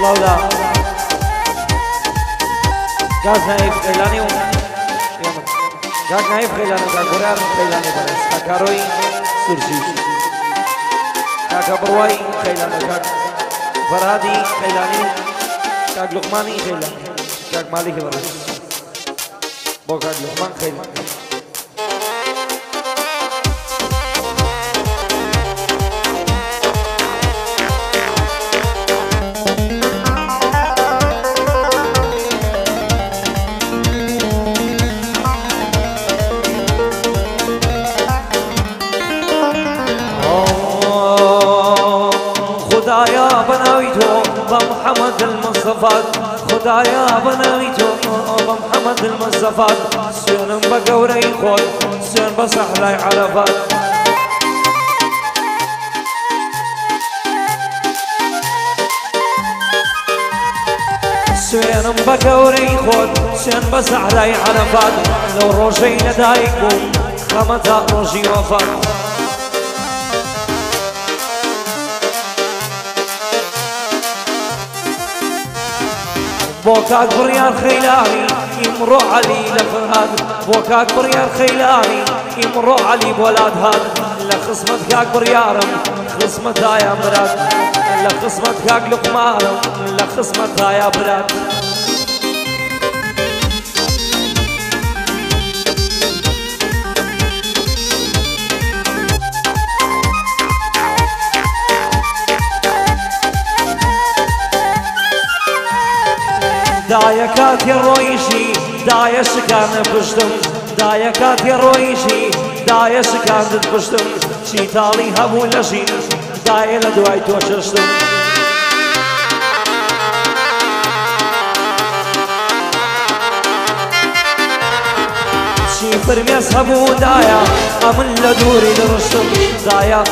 صلاولا قاز نايف خيلاني قاز نايف خيلاني قاز بريار خيلاني بس كاروي سرجي قاز برواي خيلاني قاز فرادي خيلاني قاز لقماني خيلاني قاز مالي خيلاني بو قاز لقمان خيلاني محمد المصطفى خدايا بناويتو محمد المصطفى سيون بقوري خود سيون بصحلاي عرفات سيون بقوري خود سيون بصحلاي عرفات لو روجي لدايكو خمتا روجي وفات بوكاك بريار خيلاني يمرو علي لفهاد بوكاك بريار خيلاني يمرو علي بولاد هاد لخصمت كاك بريارم خصمتها يا براد لخصمت كاك لقمارم لخصمتها يا براد دايا كاتي رويشي دايا شكان بشتم دايا كاتي رويشي دايا شكان بشتم شي تالي هبو لشين دايا لدواي توششتم شي فرميس هبو دايا امن لدوري درشتم دايا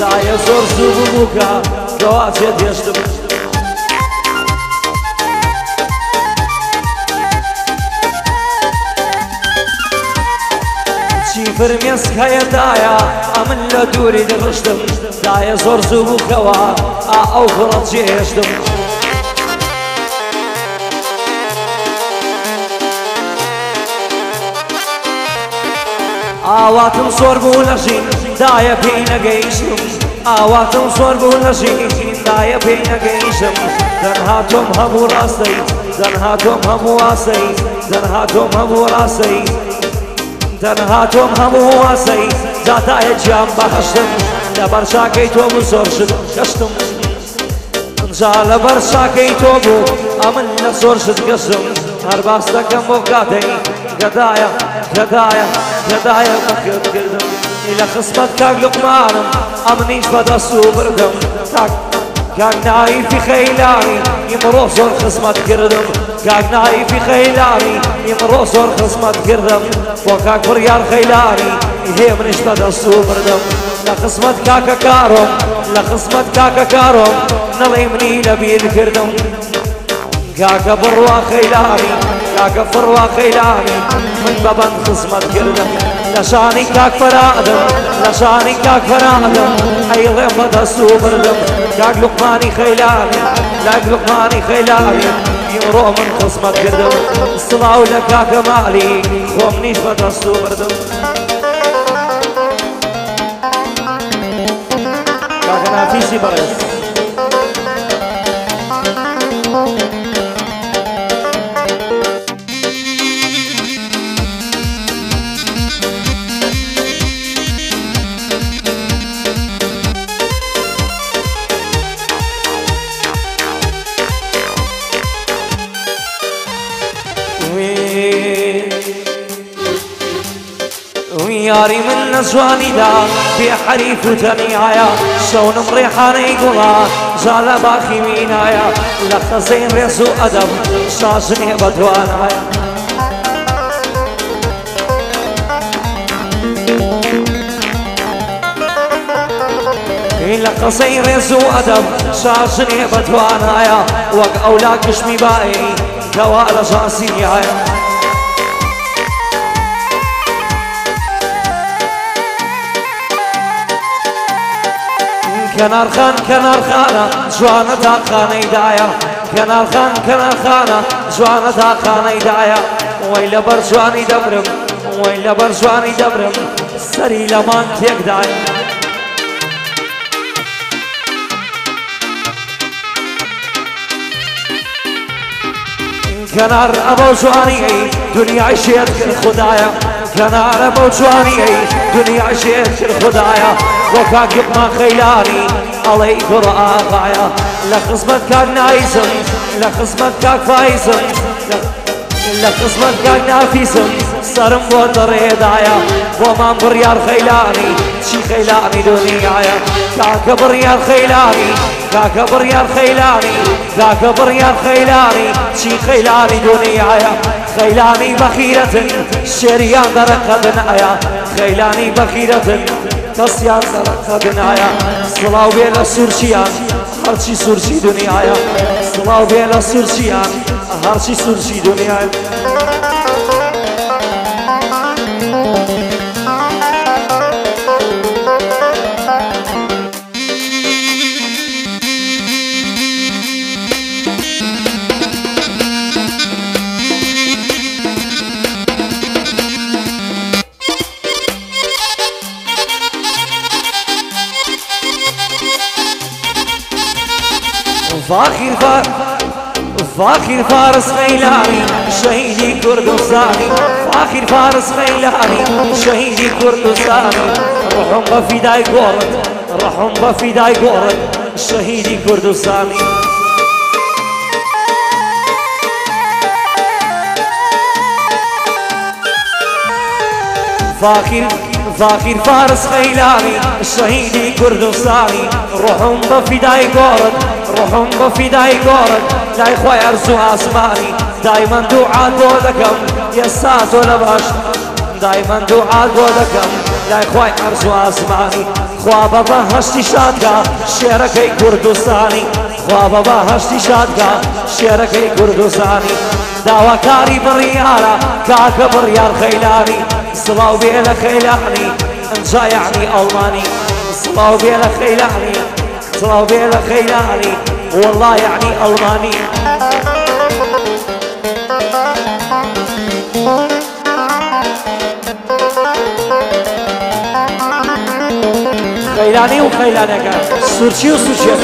دايا زور زوبوكا دواتي ديشتم فرميس هيا دايا امن لدوري درشتم دايا زور زوبو خوا او فرط جيشتم اواتم صور بولشين دايا بينا جيشتم اواتم صور بولشين دايا بينا جيشتم دنهاتم همو راسي دنهاتم همو واسي دنهاتم همو راسي تنهاتم همو واسي زاتاي جام بخشتم لبرشاكي توبو زورشد كشتم انجا لبرشاكي توبو امن لزورشد قشتم هرباستكم بوكاتي قدايا قدايا قدايا مكت كردم الى خصمت كاك لقمانم امنيش بدا سوبردم كاك ناي في خيلاني يمرو زور خصمت كردم كاك ناي في خيلاني يمرو زور خصمت كردم وكاك بريار خيلاني هي منش بدا سوبردم لخصمت كاكا كاروم لخصمت كاكا كاروم نلي مني لبيد كردم كاكا بروا خيلاني كاكا فروا خيلاني من بابن خصمت كردم لشاني كاك فرادم لشاني كاك فرادم اي غير بدا سوبردم كاك لقماني خيلاني لاك لقماني خيلاني يمرو من خصمت كردم الصلاة لكاكا مالي ومنيش بدا سوبردم كاكا نافيشي برس وياري من نزواني دا بحريف وتنيايا شون مريحاني قولا جالا باخي مينايا لخزين ريسو أدب شاشني بدوانايا لخزين ريسو أدب شاشني بدوانايا وق أولاك شمي باي كوالا شاسية كنار خانة جوانا تا خاني دايا كنار خانة جوانا تا خاني دايا ويلا برجواني دبرم ويلا برجواني دبرم سري لمان تيك دايا كنار ابو جواني دنيا عشيت كل خدايا كنار ابو جواني دنيا عشيت كل خدايا وكاكب ما خيلاني علي قرآ غايا لخصمت كاك نايزم لخصمت كاك فايزم لخصمت كاك نافيزم صرم وطري دايا وما بريار خيلاني شي خيلاني دنيايا كاك بريار خيلاني كاك بريار خيلاني كاك بريار خيلاني شي خيلاني دنيايا خيلاني بخيرة شريان درق بنايا خيلاني بخيرة كسيان درق بنايا صلاو بيلا سورشيان هرشي سورشي دنيايا صلاو بيلا سورشيان هرشي سورشي دنيايا فاخر فارس خيلاني شهيدي كردستاني فاخر فارس خيلاني شهيدي كردستاني روحهم بفداي قورد روحهم بفداي قورد شهيدي كردستاني فاخر فارس خيلاني شهيدي كردستاني روحهم بفداي قورد روحهم بفداي قورد لا يخوي ارزو اسماني دايما دعاء قولكم يا ساز ولا باش دايما دعاء قولكم لا يخوي ارزو اسماني خواب بهشتي شادقا شيركي كردستاني خواب بهشتي شادقا شيركي كردستاني داوا كاري بريالا كاك بريال خيلاني صلاو بيلا خيلاني انجا يعني الماني صلاو بيلا خيلاني صلاو بيلا خيلاني والله يعني الماني خيلاني وخيلانك سورشي وسورشيك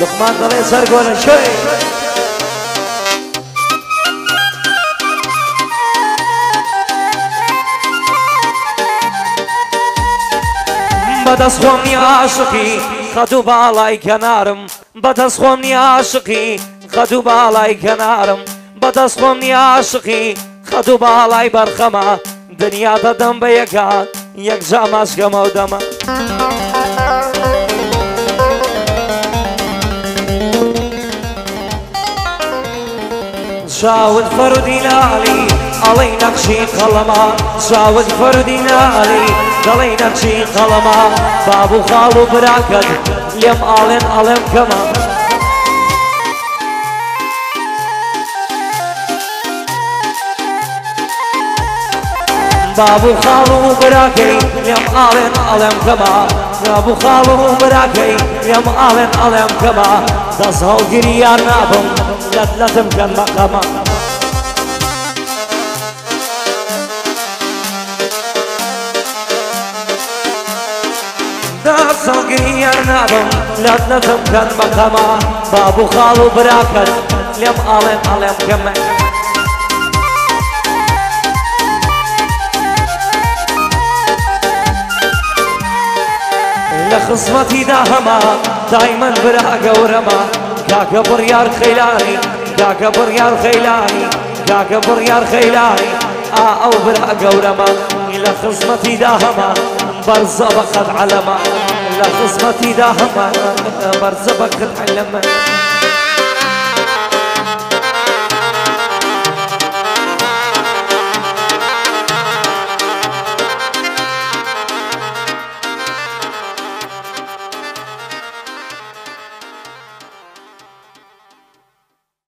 لقمان طلع سرقونا شوي بدس خومني عاشقي خدو بالاي كنارم بدس خومني عاشقي خدو بالاي كنارم بدس خومني عاشقي خدو بالاي برخما دنيا ددم بيكا يك جاماش كما ودما شاود فردي لالي علي نقشي قلما شاود فردي لالي علي نقشي قلما بابو خالو براكد ليم آلن كما بابو خالو براكي ليم آلن كما بابو خالو براكي ليم آلن كما تزهو قريان نابم لتلتم كان مقاما تزهو قريان نابم لتلتم كان مقاما بابو خالو براكت ليم آلن كما لخصمتي داهما دايما براقة ورما كاك بريار خيلاني كاك بريار خيلاني كاك بريار خيلاني او براقة ورما لخصمتي داهما برزبقت علما لخصمتي داهما برزبقت علما